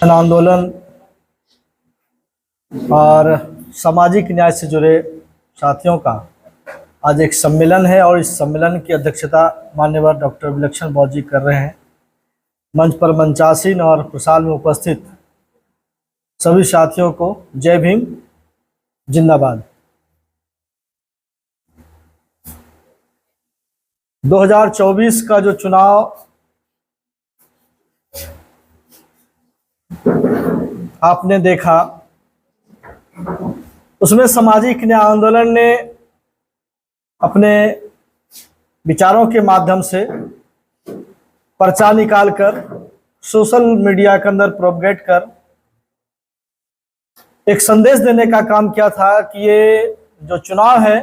जन आंदोलन और सामाजिक न्याय से जुड़े साथियों का आज एक सम्मेलन है और इस सम्मेलन की अध्यक्षता माननीय डॉक्टर विलक्षण बौद्ध जी कर रहे हैं। मंच पर मंचासीन और प्रसाल में उपस्थित सभी साथियों को जय भीम, जिंदाबाद। 2024 का जो चुनाव आपने देखा, उसमें सामाजिक न्याय आंदोलन ने अपने विचारों के माध्यम से पर्चा निकालकर सोशल मीडिया के अंदर प्रोपगेट कर एक संदेश देने का काम किया था कि ये जो चुनाव है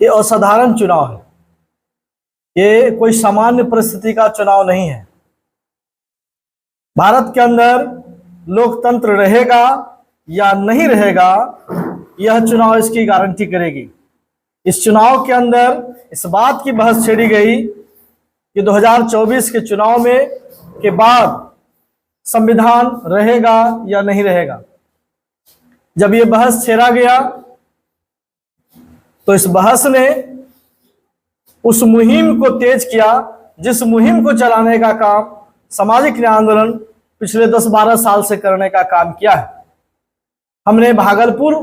ये असाधारण चुनाव है, ये कोई सामान्य परिस्थिति का चुनाव नहीं है। भारत के अंदर लोकतंत्र रहेगा या नहीं रहेगा, यह चुनाव इसकी गारंटी करेगी। इस चुनाव के अंदर इस बात की बहस छेड़ी गई कि 2024 के चुनाव में के बाद संविधान रहेगा या नहीं रहेगा। जब ये बहस छेड़ा गया तो इस बहस ने उस मुहिम को तेज किया जिस मुहिम को चलाने का काम सामाजिक न्याय आंदोलन पिछले 10-12 साल से करने का काम किया है। हमने भागलपुर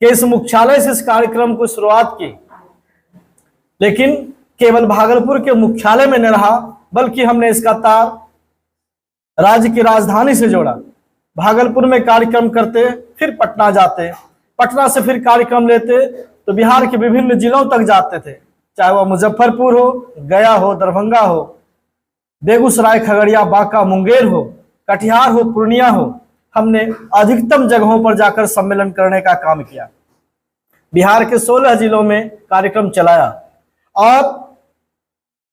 के इस मुख्यालय से इस कार्यक्रम को शुरुआत की, लेकिन केवल भागलपुर के मुख्यालय में न रहा, बल्कि हमने इसका तार राज्य की राजधानी से जोड़ा। भागलपुर में कार्यक्रम करते, फिर पटना जाते, पटना से फिर कार्यक्रम लेते तो बिहार के विभिन्न जिलों तक जाते थे, चाहे वह मुजफ्फरपुर हो, गया हो, दरभंगा हो, बेगूसराय, खगड़िया, बांका, मुंगेर हो, कटिहार हो, पूर्णिया हो। हमने अधिकतम जगहों पर जाकर सम्मेलन करने का काम किया। बिहार के 16 जिलों में कार्यक्रम चलाया और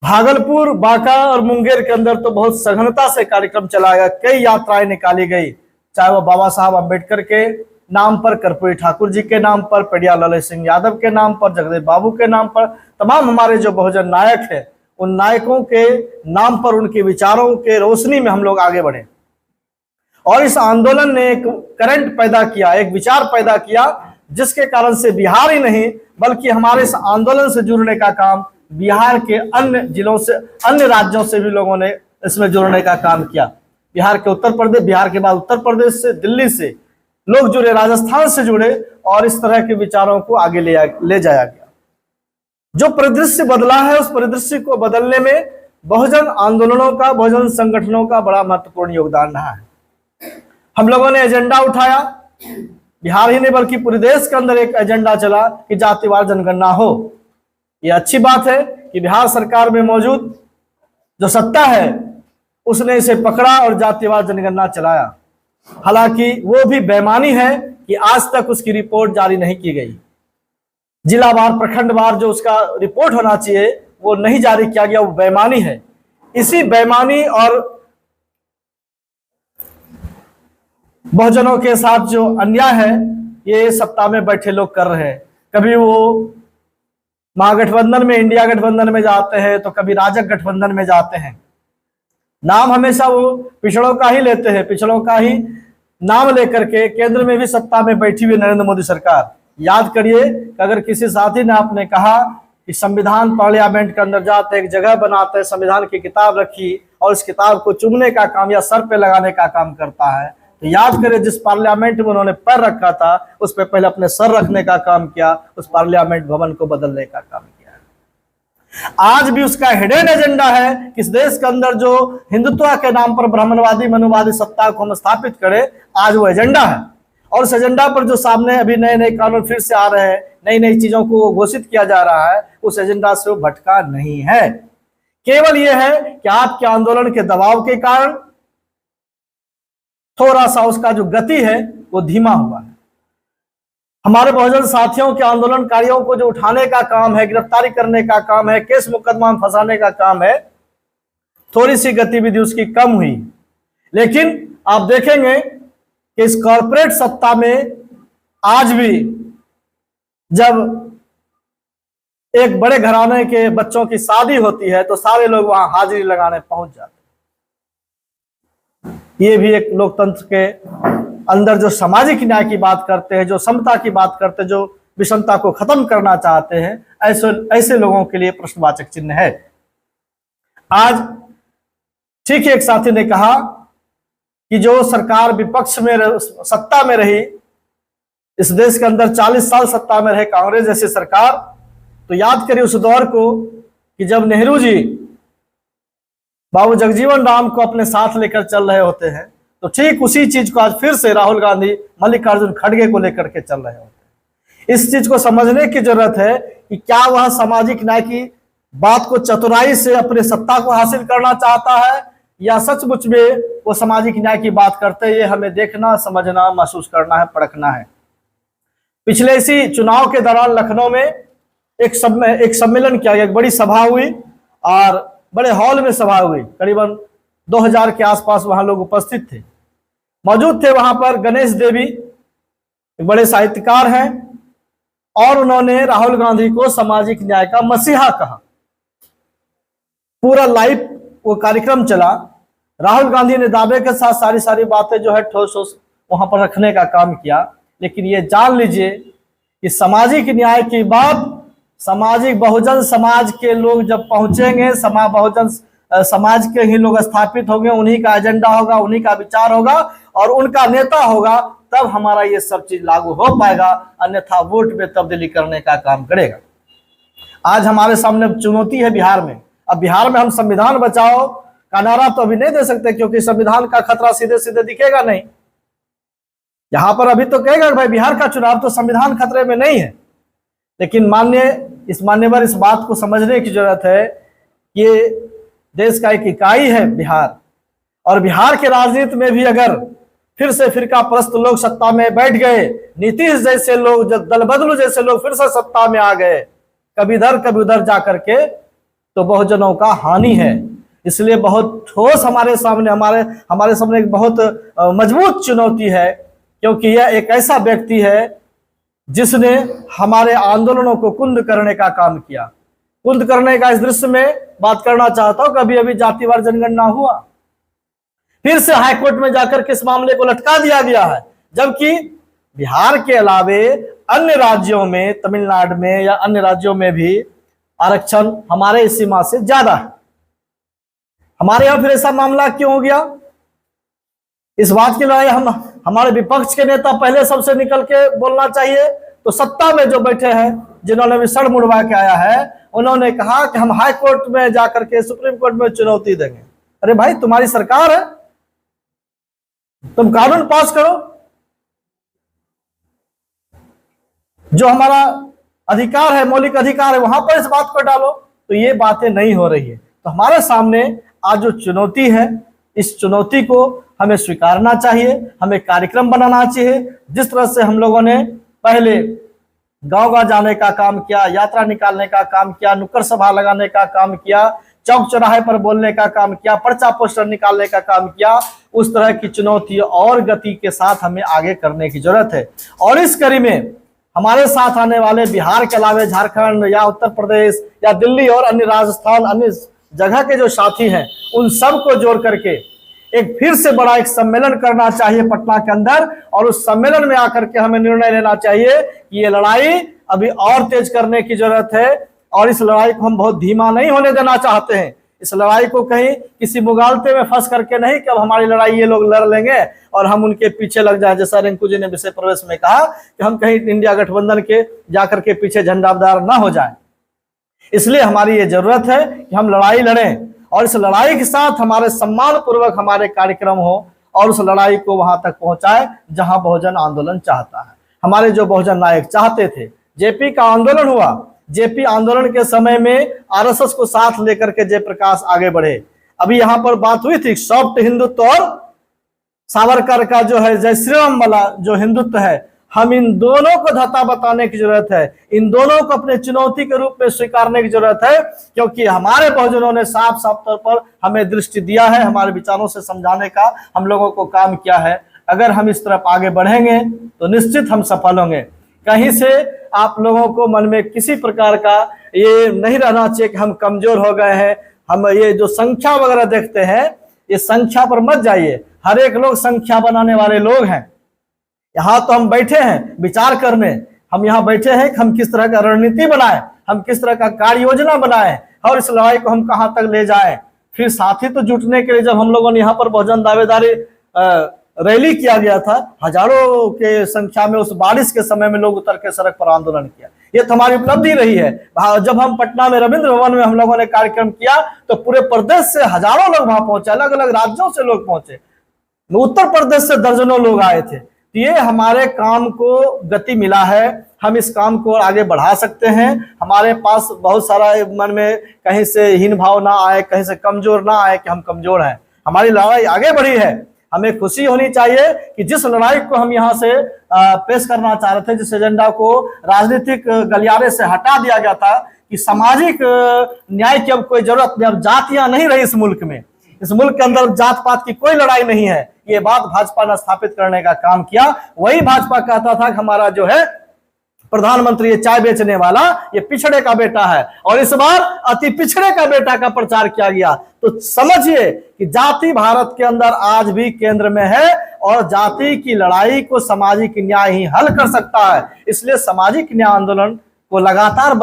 भागलपुर, बांका और मुंगेर के अंदर तो बहुत सघनता से कार्यक्रम चलाया। कई यात्राएं निकाली गई, चाहे वह बाबा साहब अम्बेडकर के नाम पर, कर्पूरी ठाकुर जी के नाम पर, पेड़िया ललित सिंह यादव के नाम पर, जगदेव बाबू के नाम पर, तमाम हमारे जो बहुजन नायक है उन नायकों के नाम पर, उनके विचारों के रोशनी में हम लोग आगे बढ़े। और इस आंदोलन ने एक करंट पैदा किया, एक विचार पैदा किया, जिसके कारण से बिहार ही नहीं बल्कि हमारे इस आंदोलन से जुड़ने का काम बिहार के अन्य जिलों से, अन्य राज्यों से भी लोगों ने इसमें जुड़ने का काम किया। बिहार के उत्तर प्रदेश, बिहार के बाद उत्तर प्रदेश से, दिल्ली से लोग जुड़े, राजस्थान से जुड़े और इस तरह के विचारों को आगे ले जाया गया। जो परिदृश्य बदला है उस परिदृश्य को बदलने में बहुजन आंदोलनों का, बहुजन संगठनों का बड़ा महत्वपूर्ण योगदान रहा है। हम लोगों ने एजेंडा उठाया, बिहार ही नहीं बल्कि पूरे देश के अंदर एक एजेंडा चला कि जातिवार जनगणना हो। यह अच्छी बात है कि बिहार सरकार में मौजूद जो सत्ता है उसने इसे पकड़ा और जातिवार जनगणना चलाया। हालांकि वो भी बेईमानी है कि आज तक उसकी रिपोर्ट जारी नहीं की गई। जिलावार, प्रखंडवार जो उसका रिपोर्ट होना चाहिए वो नहीं जारी किया गया, वो बेईमानी है। इसी बेईमानी और बहुजनों के साथ जो अन्याय है ये सत्ता में बैठे लोग कर रहे हैं। कभी वो महागठबंधन में, इंडिया गठबंधन में जाते हैं तो कभी राजग गठबंधन में जाते हैं। नाम हमेशा वो पिछड़ों का ही लेते हैं, पिछड़ों का ही नाम लेकर के केंद्र में भी सत्ता में बैठी हुई नरेंद्र मोदी सरकार। याद करिए कि अगर किसी साथी ने आपने कहा कि संविधान पार्लियामेंट के अंदर जाते, एक जगह बनाते, संविधान की किताब रखी और इस किताब को चूमने का काम या सर पे लगाने का काम करता है, तो याद करें जिस पार्लियामेंट में उन्होंने पैर रखा था उस पर पहले अपने सर रखने का काम किया, उस पार्लियामेंट भवन को बदलने का काम किया। आज भी उसका हिडन एजेंडा है कि इस देश के अंदर जो हिंदुत्व के नाम पर ब्राह्मणवादी, मनुवादी सत्ता को हम स्थापित करें, आज वो एजेंडा है। और उस एजेंडा पर जो सामने अभी नए नए कानून फिर से आ रहे हैं, नई नई चीजों को घोषित किया जा रहा है, उस एजेंडा से वो भटका नहीं है। केवल यह है कि आपके आंदोलन के दबाव के कारण थोड़ा सा उसका जो गति है वो धीमा हुआ है। हमारे बहुजन साथियों के, आंदोलनकारियों को जो उठाने का काम है, गिरफ्तारी करने का काम है, केस मुकदमा में फंसाने का काम है, थोड़ी सी गतिविधि उसकी कम हुई। लेकिन आप देखेंगे कि इस कॉर्पोरेट सत्ता में आज भी जब एक बड़े घराने के बच्चों की शादी होती है तो सारे लोग वहां हाजिरी लगाने पहुंच जाते हैं। ये भी एक लोकतंत्र के अंदर जो सामाजिक न्याय की बात करते हैं, जो समता की बात करते हैं, जो विषमता को खत्म करना चाहते हैं, ऐसे लोगों के लिए प्रश्नवाचक चिन्ह है। आज ठीक एक साथी ने कहा कि जो सरकार विपक्ष में सत्ता में रही, इस देश के अंदर 40 साल सत्ता में रहे कांग्रेस जैसी सरकार, तो याद करिए उस दौर को कि जब नेहरू जी बाबू जगजीवन राम को अपने साथ लेकर चल रहे होते हैं, तो ठीक उसी चीज को आज फिर से राहुल गांधी मल्लिकार्जुन खड़गे को लेकर के चल रहे होते हैं। इस चीज को समझने की जरूरत है कि क्या वह सामाजिक न्याय की बात को चतुराई से अपने सत्ता को हासिल करना चाहता है, या सचमुच में वो सामाजिक न्याय की बात करते हैं। ये हमें देखना, समझना, महसूस करना है, परखना है। पिछले इसी चुनाव के दौरान लखनऊ में एक सम्मेलन किया गया, एक बड़ी सभा हुई और बड़े हॉल में सभा हुई, करीबन 2000 के आसपास वहां लोग उपस्थित थे। मौजूद थे वहां पर गणेश देवी, एक बड़े साहित्यकार हैं, और उन्होंने राहुल गांधी को सामाजिक न्याय का मसीहा कहा। पूरा लाइव वो कार्यक्रम चला। राहुल गांधी ने दावे के साथ सारी बातें जो है ठोस वहां पर रखने का काम किया। लेकिन ये जान लीजिए कि सामाजिक न्याय की बात सामाजिक बहुजन समाज के लोग जब पहुंचेंगे, बहुजन समाज के ही लोग स्थापित होंगे, उन्हीं का एजेंडा होगा, उन्हीं का विचार होगा और उनका नेता होगा, तब हमारा ये सब चीज लागू हो पाएगा। अन्यथा वोट में तब्दीली करने का काम करेगा। आज हमारे सामने चुनौती है बिहार में। अब बिहार में हम संविधान बचाओ का नारा तो अभी नहीं दे सकते, क्योंकि संविधान का खतरा सीधे सीधे दिखेगा नहीं। यहां पर अभी तो कहेगा भाई बिहार का चुनाव तो संविधान खतरे में नहीं है। लेकिन मान्यवर इस बात को समझने की जरूरत है, ये देश का एक इकाई है बिहार, और बिहार के राजनीति में भी अगर फिर से फिरका परस्त लोग सत्ता में बैठ गए, नीतीश जैसे लोग, दल बदलू जैसे लोग फिर से सत्ता में आ गए, कभी इधर कभी उधर जा करके, तो बहुजनों का हानि है। इसलिए बहुत ठोस हमारे सामने एक बहुत मजबूत चुनौती है, क्योंकि यह एक ऐसा व्यक्ति है जिसने हमारे आंदोलनों को कुंद करने का काम किया। कुंद करने का इस दृश्य में बात करना चाहता हूं। कभी अभी जातिवार जनगणना हुआ, फिर से हाईकोर्ट में जाकर के इस मामले को लटका दिया गया है, जबकि बिहार के अलावे अन्य राज्यों में, तमिलनाडु में या अन्य राज्यों में भी आरक्षण हमारे इस सीमा से ज्यादा है। हमारे यहां फिर ऐसा मामला क्यों हो गया? इस बात की लड़ाई हमारे विपक्ष के नेता पहले सबसे निकल के बोलना चाहिए। तो सत्ता में जो बैठे हैं, जिन्होंने भी सड़ मुड़वा के आया है, उन्होंने कहा कि हम हाई कोर्ट में जाकर के सुप्रीम कोर्ट में चुनौती देंगे। अरे भाई, तुम्हारी सरकार है, तुम कानून पास करो, जो हमारा अधिकार है, मौलिक अधिकार है, वहां पर इस बात को डालो। तो ये बातें नहीं हो रही है। तो हमारे सामने आज जो चुनौती है, इस चुनौती को हमें स्वीकारना चाहिए, हमें कार्यक्रम बनाना चाहिए। जिस तरह से हम लोगों ने पहले गांव-गांव जाने का काम किया, यात्रा निकालने का काम किया, नुक्कड़ सभा लगाने का काम किया, चौक चौराहे पर बोलने का काम किया, पर्चा पोस्टर निकालने का काम किया, उस तरह की चुनौती और गति के साथ हमें आगे करने की जरूरत है। और इस कड़ी में हमारे साथ आने वाले बिहार के अलावे झारखंड या उत्तर प्रदेश या दिल्ली और अन्य राजस्थान, अन्य जगह के जो साथी हैं, उन सबको जोड़ करके एक फिर से बड़ा एक सम्मेलन करना चाहिए पटना के अंदर। और उस सम्मेलन में आकर के हमें निर्णय लेना चाहिए कि ये लड़ाई अभी और तेज करने की जरूरत है, और इस लड़ाई को हम बहुत धीमा नहीं होने देना चाहते हैं। इस लड़ाई को कहीं किसी मुगालते में फंस करके नहीं कि अब हमारी लड़ाई ये लोग लड़ लेंगे और हम उनके पीछे लग जाए, जैसा रिंकू जी ने विषय प्रवेश में कहा कि हम कहीं इंडिया गठबंधन के जाकर के पीछे झंडादार ना हो जाए। इसलिए हमारी ये जरूरत है कि हम लड़ाई लड़ें, और इस लड़ाई के साथ हमारे सम्मान पूर्वक हमारे कार्यक्रम हो, और उस लड़ाई को वहां तक पहुंचाए जहां बहुजन आंदोलन चाहता है। हमारे जो बहुजन नायक चाहते थे, जेपी का आंदोलन हुआ, जेपी आंदोलन के समय में आरएसएस को साथ लेकर के जयप्रकाश आगे बढ़े। अभी यहां पर बात हुई थी सॉफ्ट हिंदुत्व और सावरकर का जो है जय श्री राम वाला जो हिंदुत्व है, हम इन दोनों को धता बताने की जरूरत है, इन दोनों को अपने चुनौती के रूप में स्वीकारने की जरूरत है, क्योंकि हमारे बहुजनों ने साफ साफ तौर पर हमें दृष्टि दिया है, हमारे विचारों से समझाने का हम लोगों को काम किया है। अगर हम इस तरफ आगे बढ़ेंगे तो निश्चित हम सफल होंगे। कहीं से आप लोगों को मन में किसी प्रकार का ये नहीं रहना चाहिए कि हम कमजोर हो गए हैं। हम ये जो संख्या वगैरह देखते हैं, ये संख्या पर मत जाइए। हर एक लोग संख्या बनाने वाले लोग हैं। यहाँ तो हम बैठे हैं विचार करने, हम यहाँ बैठे हैं कि हम किस तरह का रणनीति बनाएं, हम किस तरह का कार्य योजना बनाएं और इस लड़ाई को हम कहां तक ले जाएं। फिर साथी तो जुटने के लिए जब हम लोगों ने यहाँ पर बहुजन दावेदारी रैली किया गया था, हजारों के संख्या में उस बारिश के समय में लोग उतर के सड़क पर आंदोलन किया, ये तो हमारी उपलब्धि रही है। जब हम पटना में रविंद्र भवन में हम लोगों ने कार्यक्रम किया तो पूरे प्रदेश से हजारों लोग वहां पहुंचे, अलग अलग राज्यों से लोग पहुंचे, उत्तर प्रदेश से दर्जनों लोग आए थे। ये हमारे काम को गति मिला है, हम इस काम को आगे बढ़ा सकते हैं। हमारे पास बहुत सारा मन में कहीं से हीन भाव ना आए, कहीं से कमजोर ना आए कि हम कमजोर हैं। हमारी लड़ाई आगे बढ़ी है। हमें खुशी होनी चाहिए कि जिस लड़ाई को हम यहाँ से पेश करना चाह रहे थे, जिस एजेंडा को राजनीतिक गलियारे से हटा दिया गया था कि सामाजिक न्याय की अब कोई जरूरत नहीं, अब जातियां नहीं रही इस मुल्क में, इस मुल्क के अंदर जात पात की कोई लड़ाई नहीं है, ये बात भाजपा ने स्थापित करने का काम किया। वही भाजपा कहता था कि हमारा जो है प्रधानमंत्री ये चाय बेचने वाला ये पिछड़े का बेटा है, और इस बार अति पिछड़े का बेटा का प्रचार किया गया। तो समझिए कि जाति भारत के अंदर आज भी केंद्र में है और जाति की लड़ाई को सामाजिक न्याय ही हल कर सकता है। इसलिए सामाजिक न्याय आंदोलन को लगातार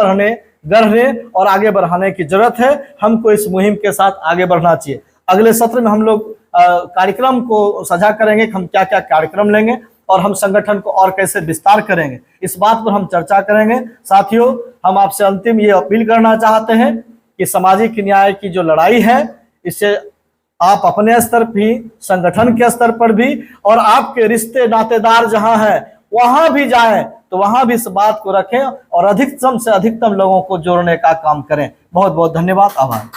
गढ़ने और आगे बढ़ाने की जरूरत है। हमको इस मुहिम के साथ आगे बढ़ना चाहिए। अगले सत्र में हम लोग कार्यक्रम को साझा करेंगे कि हम क्या क्या कार्यक्रम लेंगे और हम संगठन को और कैसे विस्तार करेंगे, इस बात पर हम चर्चा करेंगे। साथियों, हम आपसे अंतिम ये अपील करना चाहते हैं कि सामाजिक न्याय की जो लड़ाई है, इससे आप अपने स्तर भी, संगठन के स्तर पर भी, और आपके रिश्ते नातेदार जहां हैं वहां भी जाएं तो वहां भी इस बात को रखें और अधिकतम से अधिकतम लोगों को जोड़ने का काम करें। बहुत बहुत धन्यवाद, आभार।